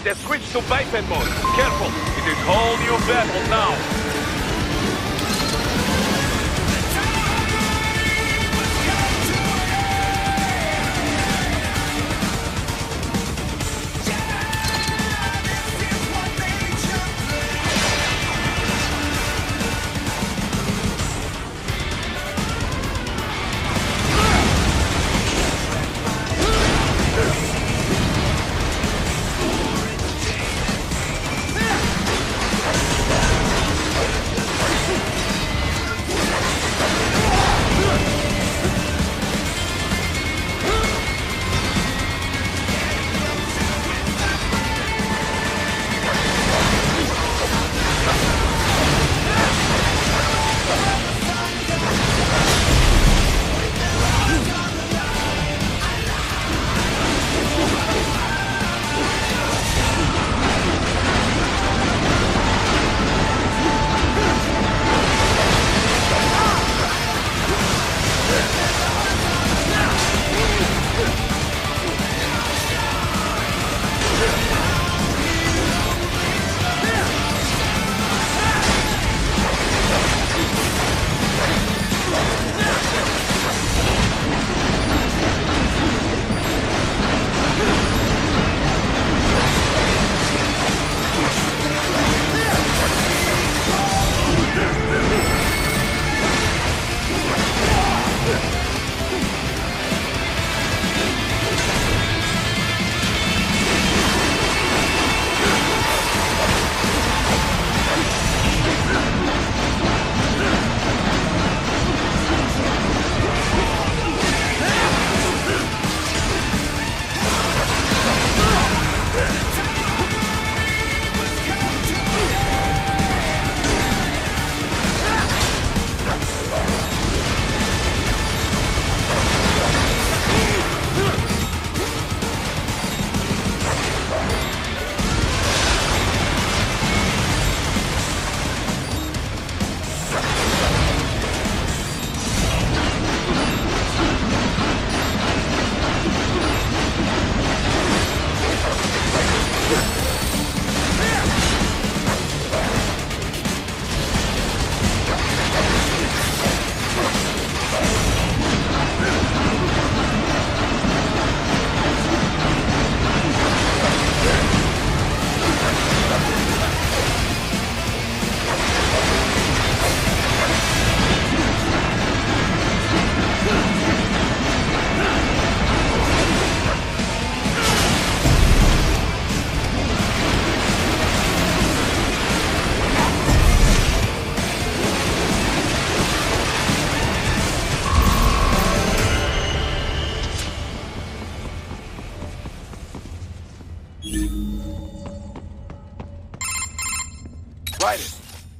It has switched to biped mode. Careful, it is whole new battle now.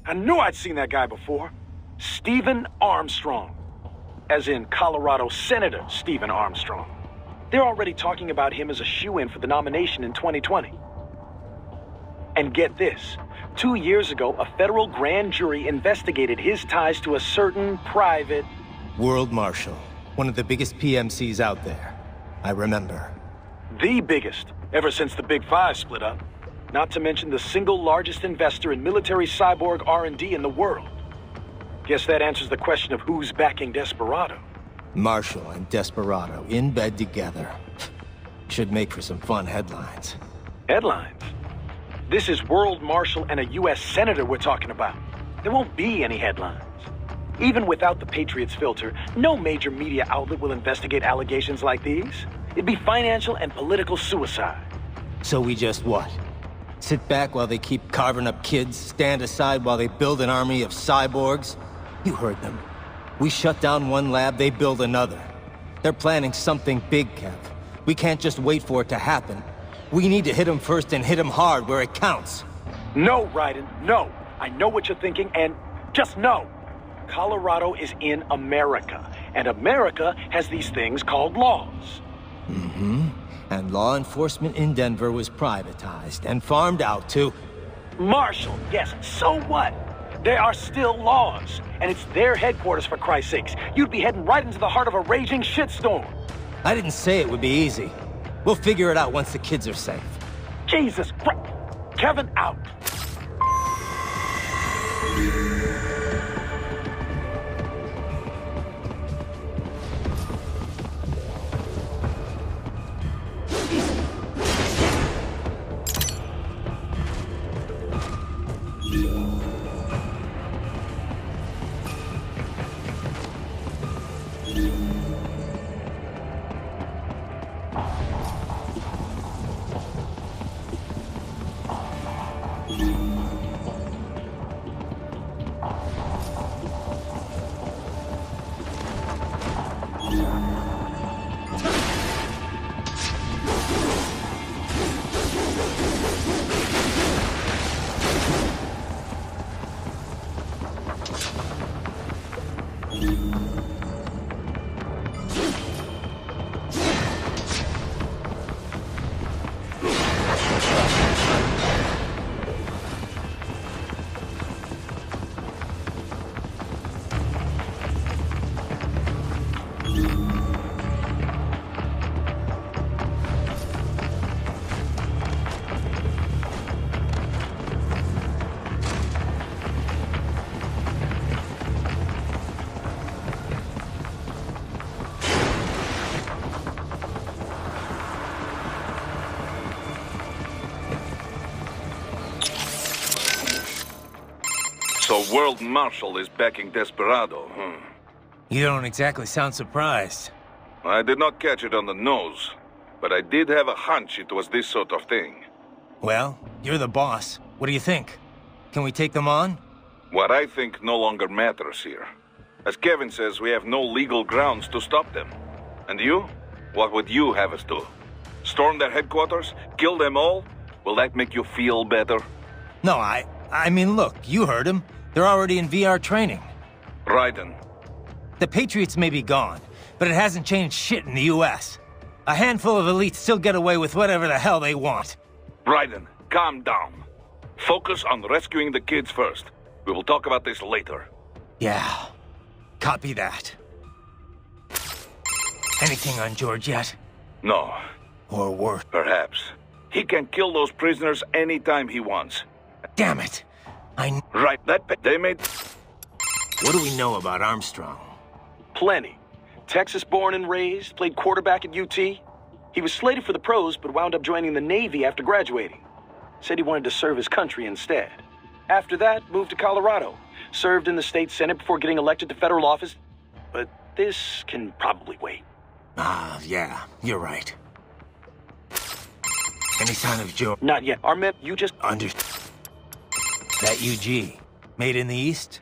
I knew I'd seen that guy before. Stephen Armstrong. As in Colorado Senator Stephen Armstrong. They're already talking about him as a shoo-in for the nomination in 2020. And get this. 2 years ago, a federal grand jury investigated his ties to a certain private... World Marshal. One of the biggest PMCs out there. I remember. The biggest, ever since the Big Five split up. Not to mention the single largest investor in military cyborg R&D in the world. Guess that answers the question of who's backing Desperado. Marshall and Desperado in bed together. Should make for some fun headlines. Headlines? This is World Marshal and a U.S. Senator we're talking about. There won't be any headlines. Even without the Patriots filter, no major media outlet will investigate allegations like these. It'd be financial and political suicide. So we just what? Sit back while they keep carving up kids, stand aside while they build an army of cyborgs? You heard them. We shut down one lab, they build another. They're planning something big, Kev. We can't just wait for it to happen. We need to hit them first and hit them hard where it counts. No, Raiden, no. I know what you're thinking, and just no. Colorado is in America, and America has these things called laws. Mm-hmm. And law enforcement in Denver was privatized and farmed out to... Marshall, yes, so what? There are still laws, and it's their headquarters, for Christ's sakes. You'd be heading right into the heart of a raging shitstorm. I didn't say it would be easy. We'll figure it out once the kids are safe. Jesus Christ! Kevin, out! So World Marshal is backing Desperado, You don't exactly sound surprised. I did not catch it on the nose, but I did have a hunch it was this sort of thing. Well, you're the boss. What do you think? Can we take them on? What I think no longer matters here. As Kevin says, we have no legal grounds to stop them. And you? What would you have us do? Storm their headquarters? Kill them all? Will that make you feel better? No, I mean, look, you heard him. They're already in VR training. Raiden. The Patriots may be gone, but it hasn't changed shit in the US. A handful of elites still get away with whatever the hell they want. Raiden, calm down. Focus on rescuing the kids first. We will talk about this later. Yeah, copy that. Anything on George yet? No. Or worse? Perhaps. He can kill those prisoners anytime he wants. Damn it! Right, they made... What do we know about Armstrong? Plenty. Texas born and raised, played quarterback at UT. He was slated for the pros, but wound up joining the Navy after graduating. Said he wanted to serve his country instead. After that, moved to Colorado. Served in the state senate before getting elected to federal office. But this can probably wait. Ah, yeah, you're right. Any sign of Joe? Not yet. Our men, you just... That UG, made in the East?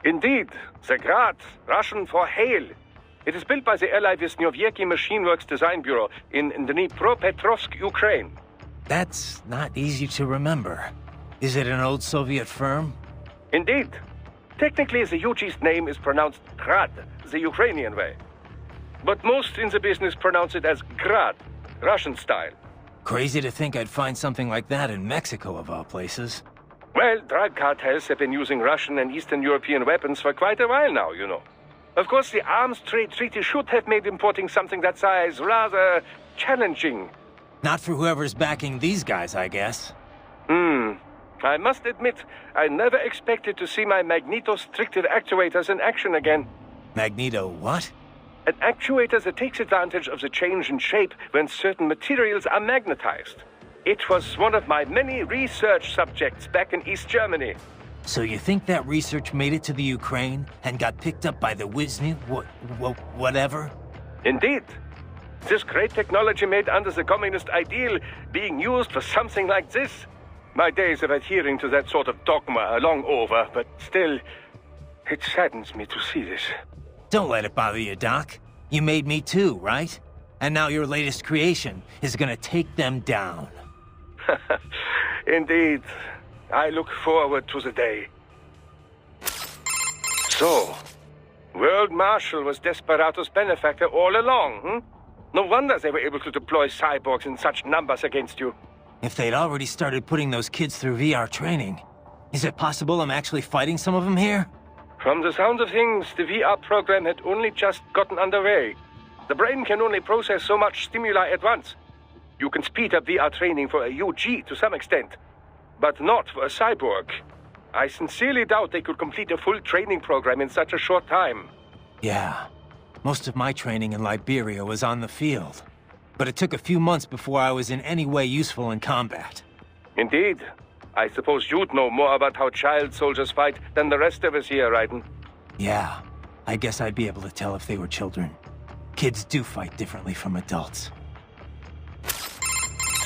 Indeed. The Grad, Russian for hail. It is built by the ally Vishnyovyeki Machine Works Design Bureau in Dnipropetrovsk, Ukraine. That's not easy to remember. Is it an old Soviet firm? Indeed. Technically, the UG's name is pronounced Grad, the Ukrainian way. But most in the business pronounce it as Grad, Russian style. Crazy to think I'd find something like that in Mexico, of all places. Well, drug cartels have been using Russian and Eastern European weapons for quite a while now, you know. Of course, the arms trade treaty should have made importing something that size rather challenging. Not for whoever's backing these guys, I guess. I must admit, I never expected to see my magneto-strictive actuators in action again. Magneto what? An actuator that takes advantage of the change in shape when certain materials are magnetized. It was one of my many research subjects back in East Germany. So you think that research made it to the Ukraine and got picked up by the whatever? Indeed. This great technology made under the communist ideal being used for something like this. My days of adhering to that sort of dogma are long over, but still, it saddens me to see this. Don't let it bother you, Doc. You made me too, right? And now your latest creation is gonna take them down. Indeed. I look forward to the day. So, World Marshal was Desperado's benefactor all along, No wonder they were able to deploy cyborgs in such numbers against you. If they'd already started putting those kids through VR training, is it possible I'm actually fighting some of them here? From the sound of things, the VR program had only just gotten underway. The brain can only process so much stimuli at once. You can speed up VR training for a UG to some extent, but not for a cyborg. I sincerely doubt they could complete a full training program in such a short time. Yeah. Most of my training in Liberia was on the field. But it took a few months before I was in any way useful in combat. Indeed. I suppose you'd know more about how child soldiers fight than the rest of us here, Raiden. Yeah. I guess I'd be able to tell if they were children. Kids do fight differently from adults.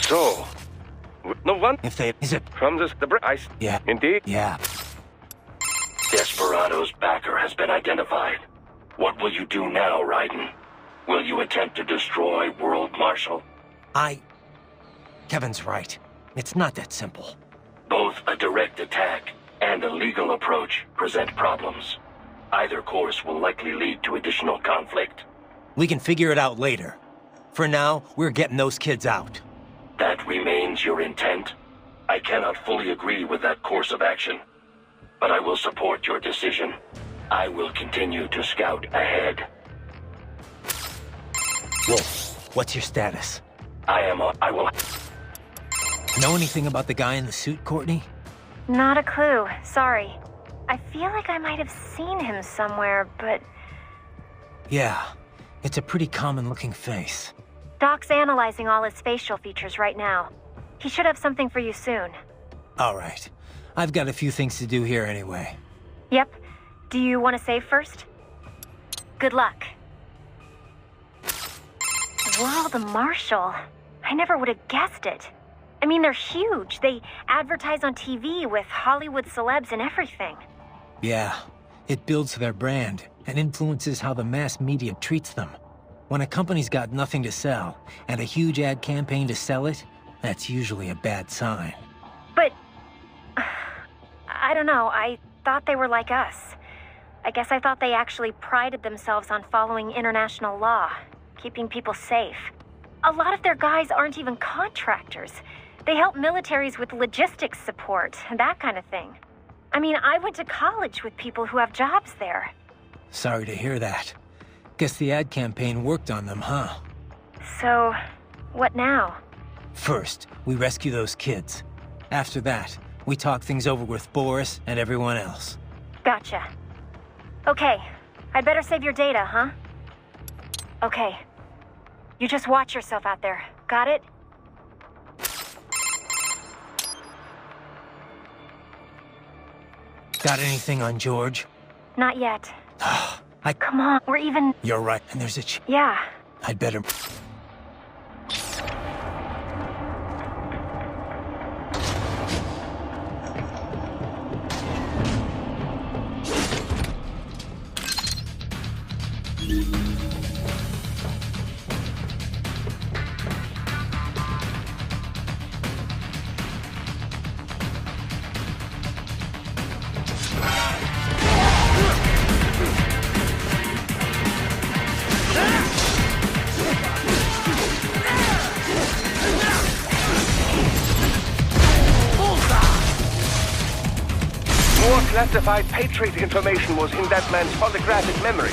So, no one If they... Is it... from the ice. Yeah. Indeed. Yeah. Desperado's backer has been identified. What will you do now, Raiden? Will you attempt to destroy World Marshal? Kevin's right. It's not that simple. Both a direct attack and a legal approach present problems. Either course will likely lead to additional conflict. We can figure it out later. For now, we're getting those kids out. That remains your intent? I cannot fully agree with that course of action, but I will support your decision. I will continue to scout ahead. Wolf, what's your status? I will... Know anything about the guy in the suit, Courtney? Not a clue, sorry. I feel like I might have seen him somewhere, but... Yeah, it's a pretty common-looking face. Doc's analyzing all his facial features right now. He should have something for you soon. All right. I've got a few things to do here anyway. Yep. Do you want to save first? Good luck. World Marshal. I never would have guessed it. I mean, they're huge. They advertise on TV with Hollywood celebs and everything. Yeah, it builds their brand and influences how the mass media treats them. When a company's got nothing to sell, and a huge ad campaign to sell it, that's usually a bad sign. But... I don't know, I thought they were like us. I guess I thought they actually prided themselves on following international law, keeping people safe. A lot of their guys aren't even contractors. They help militaries with logistics support, that kind of thing. I mean, I went to college with people who have jobs there. Sorry to hear that. Guess the ad campaign worked on them, huh? So, what now? First, we rescue those kids. After that, we talk things over with Boris and everyone else. Gotcha. Okay, I'd better save your data, huh? Okay. You just watch yourself out there. Got it? Got anything on George? Not yet. Come on, we're even... You're right, and there's a Yeah. I'd better... More classified Patriot information was in that man's holographic memory.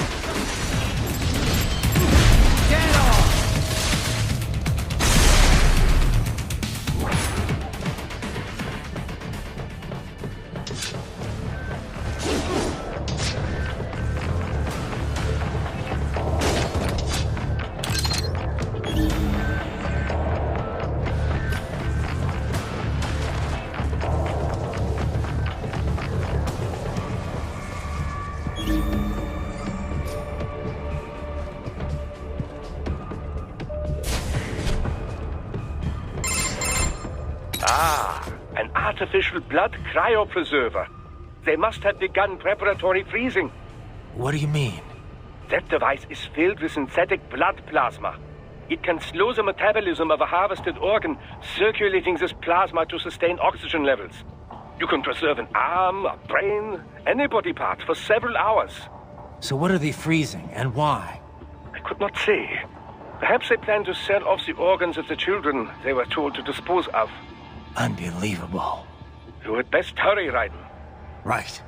An artificial blood cryopreserver. They must have begun preparatory freezing. What do you mean? That device is filled with synthetic blood plasma. It can slow the metabolism of a harvested organ, circulating this plasma to sustain oxygen levels. You can preserve an arm, a brain, any body part for several hours. So what are they freezing, and why? I could not say. Perhaps they plan to sell off the organs of the children they were told to dispose of. Unbelievable. You had best hurry, Raiden. Right.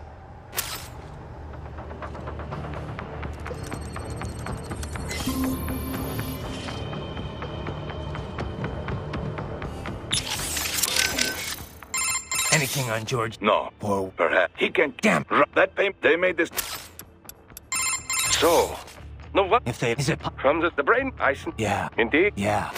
anything on George? No. Or... Perhaps. He can... Damn. That payment... They made this... So, no what? If they... Is it... From the brain, I see. Yeah. Indeed. Yeah.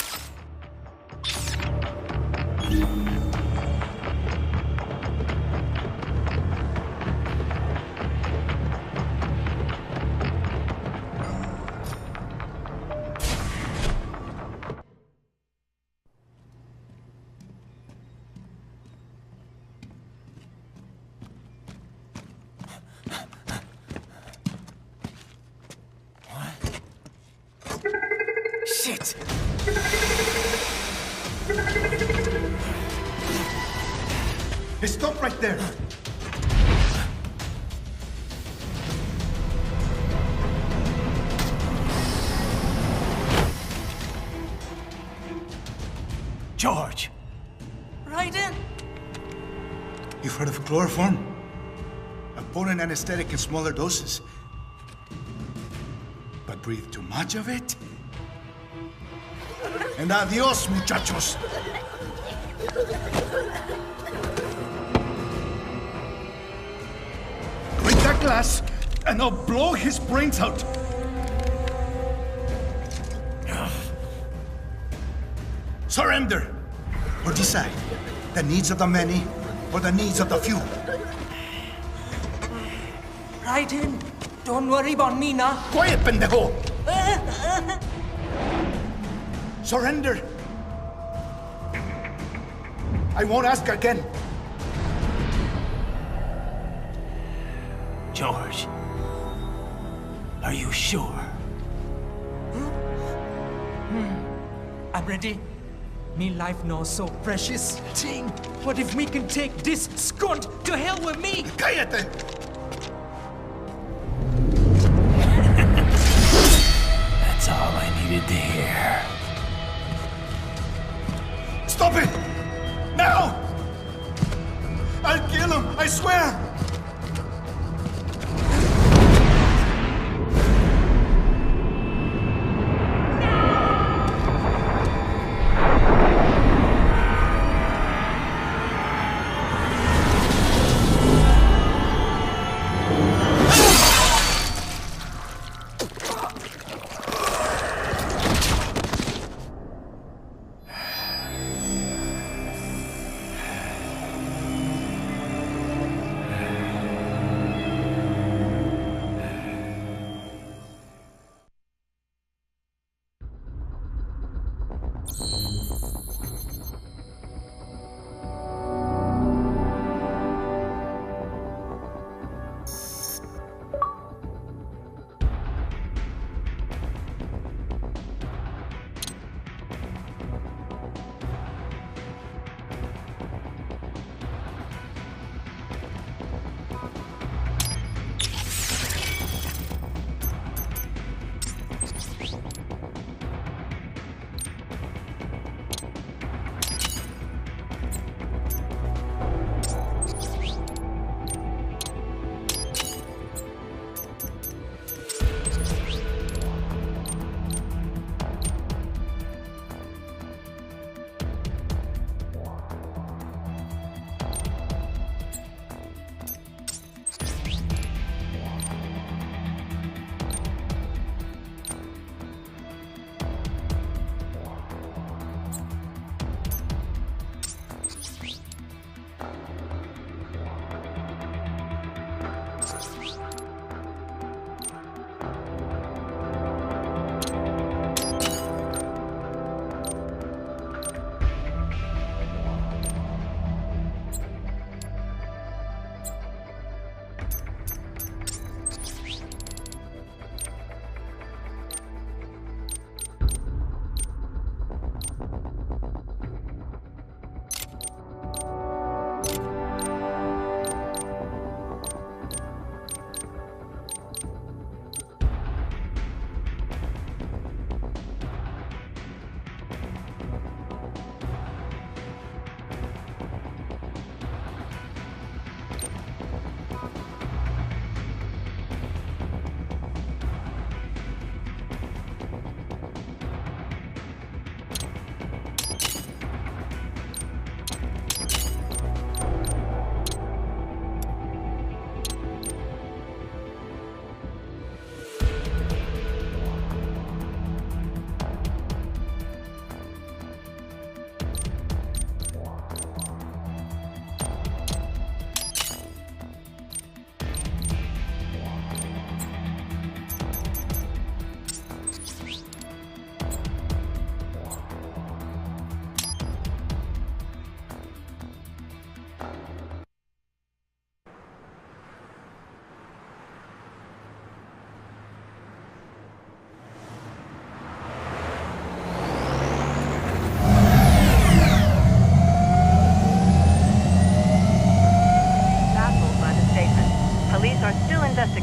Shit! Hey, stop right there! George! Right in! You've heard of chloroform? A potent anesthetic in smaller doses. But breathe too much of it? And adios, muchachos! Break that glass, and I'll blow his brains out! Surrender! Or decide, the needs of the many, or the needs of the few. Right in. Don't worry about me now. Quiet, pendejo! Surrender! I won't ask again. George. Are you sure? I'm ready. Me life now so precious. Ting. What if we can take this skunt to hell with me? Cállate! That's all I needed to hear. Stop it! Now! I'll kill him, I swear!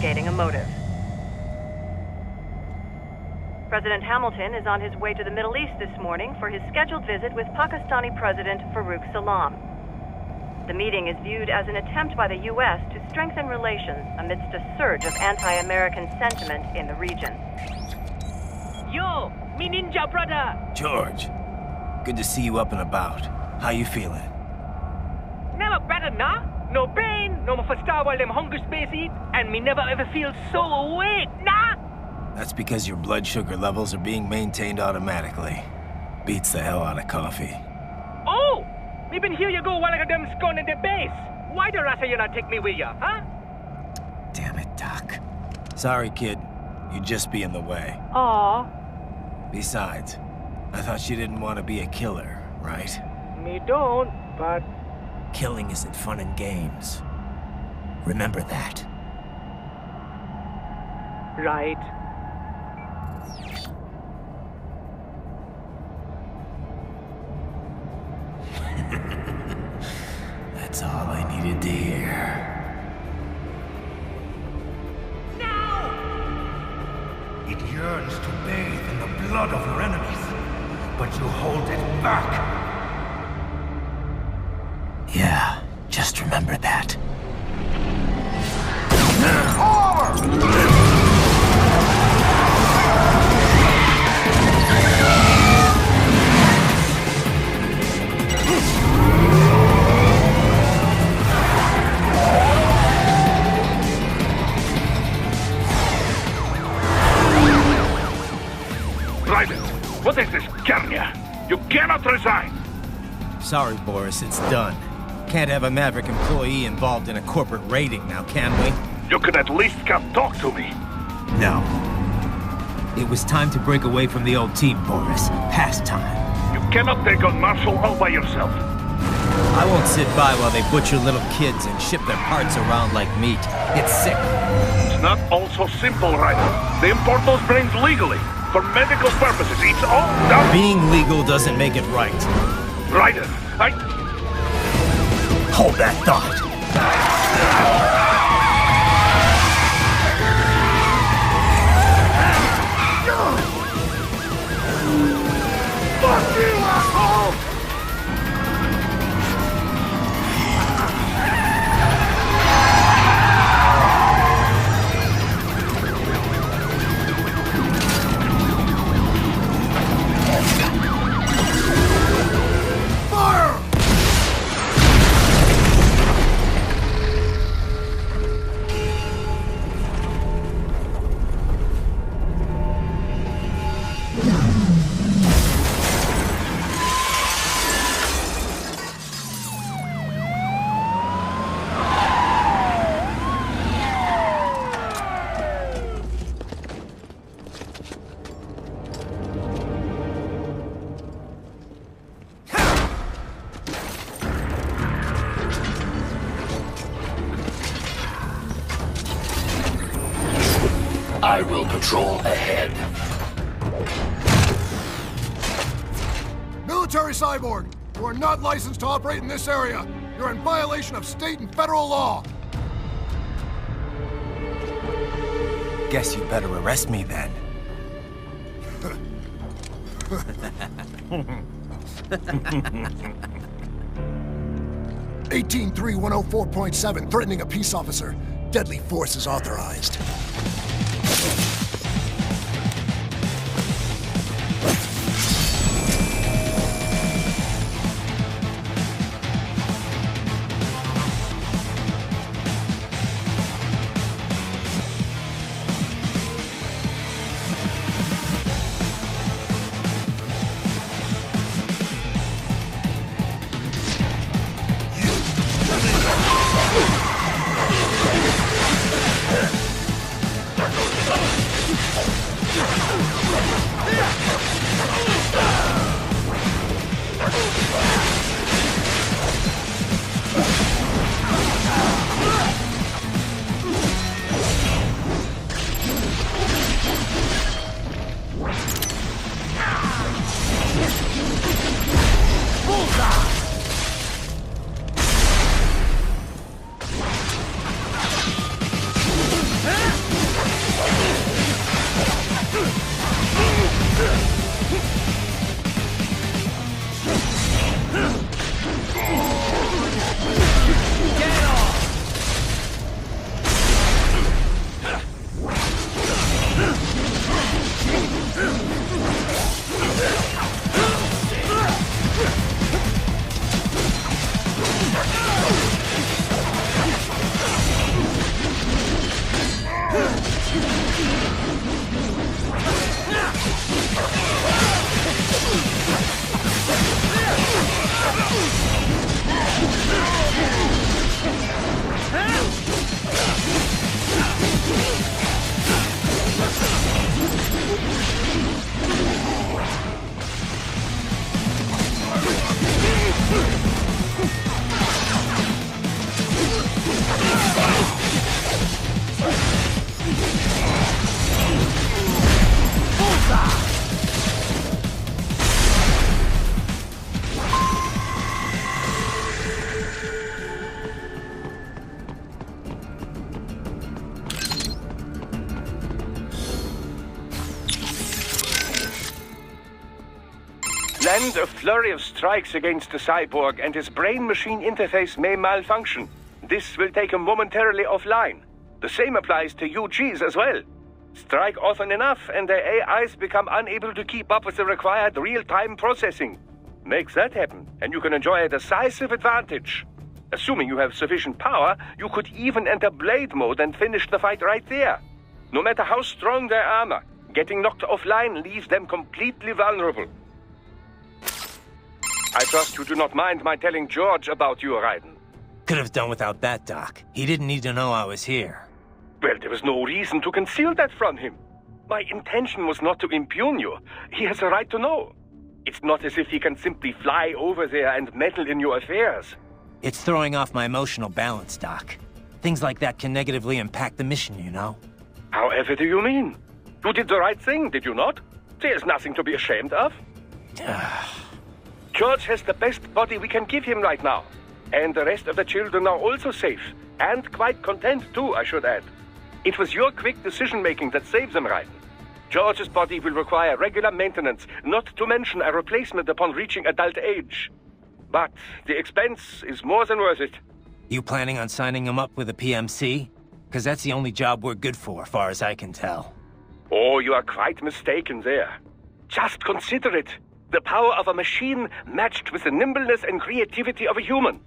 investigating a motive. President Hamilton is on his way to the Middle East this morning for his scheduled visit with Pakistani President Farouk Salam. The meeting is viewed as an attempt by the U.S. to strengthen relations amidst a surge of anti-American sentiment in the region. Yo, me ninja brother! George, good to see you up and about. How you feeling? Never better, nah? No pain, no more for star while them hunger space eat, and me never ever feel so awake, nah? That's because your blood sugar levels are being maintained automatically. Beats the hell out of coffee. Oh! Me been here you go while I got them scone in the base. Why the rasa you not take me with ya, huh? Damn it, Doc. Sorry, kid. You'd just be in the way. Aw. Besides, I thought you didn't want to be a killer, right? Me don't, but... Killing isn't fun and games. Remember that. Right. That's all I needed to hear. It yearns to bathe in the blood of your enemies, but you hold it back. Yeah, just remember that. Raiden, what is this, Kernia? You cannot resign! Sorry, Boris, it's done. Can't have a Maverick employee involved in a corporate raiding now, can we? You could at least come talk to me. No. It was time to break away from the old team, Boris. Past time. You cannot take on Marshall all by yourself. I won't sit by while they butcher little kids and ship their parts around like meat. It's sick. It's not all so simple, Raiden. They import those brains legally. For medical purposes, it's all done. Being legal doesn't make it right. Raiden, Hold that thought. Fuck you, asshole! I will patrol ahead. Military cyborg, you are not licensed to operate in this area. You're in violation of state and federal law. Guess you better arrest me then. 183-104.7, threatening a peace officer. Deadly force is authorized. Land a flurry of strikes against the cyborg, and his brain-machine interface may malfunction. This will take him momentarily offline. The same applies to UGs as well. Strike often enough, and their AIs become unable to keep up with the required real-time processing. Make that happen, and you can enjoy a decisive advantage. Assuming you have sufficient power, you could even enter blade mode and finish the fight right there. No matter how strong their armor, getting knocked offline leaves them completely vulnerable. I trust you do not mind my telling George about you, Raiden. Could have done without that, Doc. He didn't need to know I was here. Well, there was no reason to conceal that from him. My intention was not to impugn you. He has a right to know. It's not as if he can simply fly over there and meddle in your affairs. It's throwing off my emotional balance, Doc. Things like that can negatively impact the mission, you know? However do you mean? You did the right thing, did you not? There's nothing to be ashamed of. George has the best body we can give him right now. And the rest of the children are also safe. And quite content too, I should add. It was your quick decision-making that saves them, Raiden. George's body will require regular maintenance, not to mention a replacement upon reaching adult age. But the expense is more than worth it. You planning on signing him up with a PMC? Because that's the only job we're good for, far as I can tell. Oh, you are quite mistaken there. Just consider it. The power of a machine matched with the nimbleness and creativity of a human.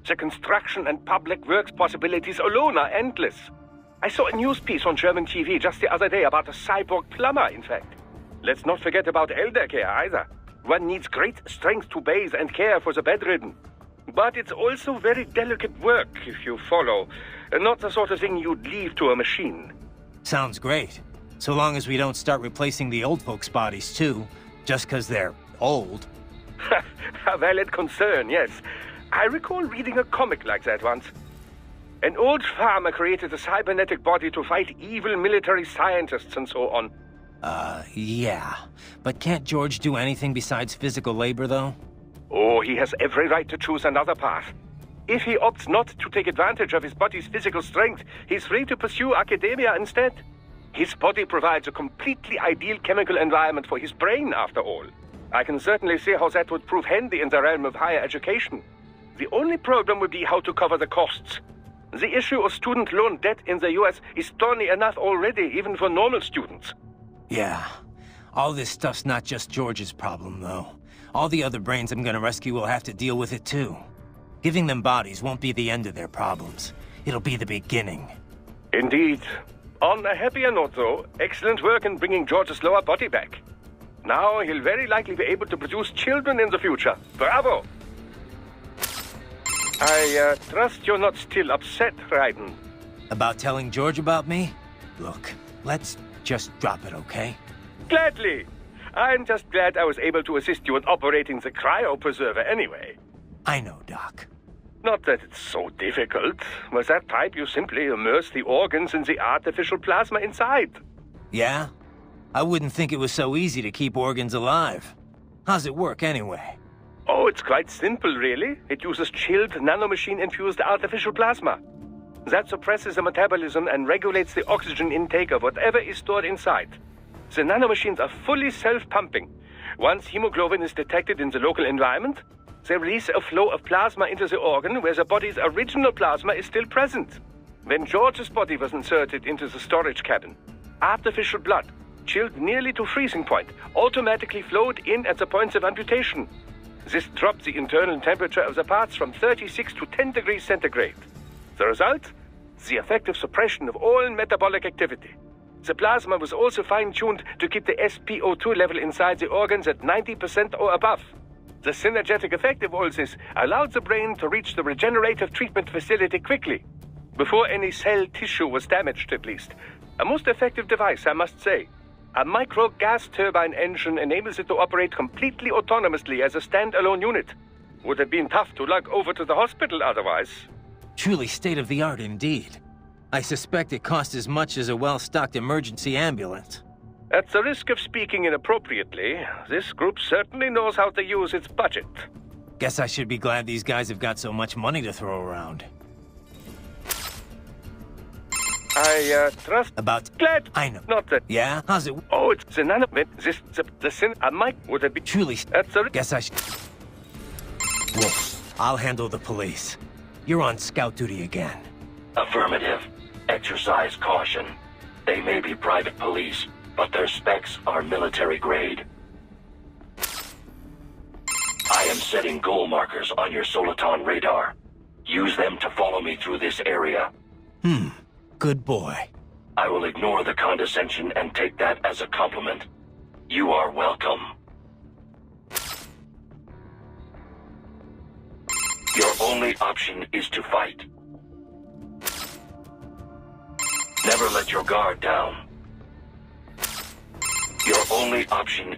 The construction and public works possibilities alone are endless. I saw a news piece on German TV just the other day about a cyborg plumber, in fact. Let's not forget about elder care either. One needs great strength to bathe and care for the bedridden. But it's also very delicate work, if you follow. Not the sort of thing you'd leave to a machine. Sounds great. So long as we don't start replacing the old folks' bodies too, just because they're old. A valid concern, yes. I recall reading a comic like that once. An old farmer created a cybernetic body to fight evil military scientists and so on. Yeah. But can't George do anything besides physical labor, though? Oh, he has every right to choose another path. If he opts not to take advantage of his body's physical strength, he's free to pursue academia instead. His body provides a completely ideal chemical environment for his brain, after all. I can certainly see how that would prove handy in the realm of higher education. The only problem would be how to cover the costs. The issue of student loan debt in the US is thorny enough already, even for normal students. Yeah. All this stuff's not just George's problem, though. All the other brains I'm gonna rescue will have to deal with it, too. Giving them bodies won't be the end of their problems. It'll be the beginning. Indeed. On a happier note, though, excellent work in bringing George's lower body back. Now he'll very likely be able to produce children in the future. Bravo! I trust you're not still upset, Raiden. About telling George about me? Look, let's just drop it, okay? Gladly. I'm just glad I was able to assist you in operating the cryopreserver anyway. I know, Doc. Not that it's so difficult. With that type, you simply immerse the organs in the artificial plasma inside. Yeah? I wouldn't think it was so easy to keep organs alive. How's it work, anyway? Oh, it's quite simple, really. It uses chilled nanomachine-infused artificial plasma. That suppresses the metabolism and regulates the oxygen intake of whatever is stored inside. The nanomachines are fully self-pumping. Once hemoglobin is detected in the local environment, they release a flow of plasma into the organ where the body's original plasma is still present. When George's body was inserted into the storage cabin, artificial blood, chilled nearly to freezing point, automatically flowed in at the points of amputation. This dropped the internal temperature of the parts from 36 to 10 degrees centigrade. The result? The effective suppression of all metabolic activity. The plasma was also fine-tuned to keep the SpO2 level inside the organs at 90% or above. The synergetic effect of all this allowed the brain to reach the regenerative treatment facility quickly, before any cell tissue was damaged at least. A most effective device, I must say. A micro gas turbine engine enables it to operate completely autonomously as a standalone unit. Would have been tough to lug over to the hospital otherwise. Truly state-of-the-art indeed. I suspect it cost as much as a well-stocked emergency ambulance. At the risk of speaking inappropriately, this group certainly knows how to use its budget. Guess I should be glad these guys have got so much money to throw around. I trust... About... Glad... I know. Not that... Yeah? How's it... Oh, it's the none of it. The sin... I might... Would it be... Truly... At the... Guess I should... Wolf, I'll handle the police. You're on scout duty again. Affirmative. Exercise caution. They may be private police, but their specs are military grade. I am setting goal markers on your Soliton radar. Use them to follow me through this area. Good boy. I will ignore the condescension and take that as a compliment. You are welcome. Your only option is to fight. Never let your guard down. Your only option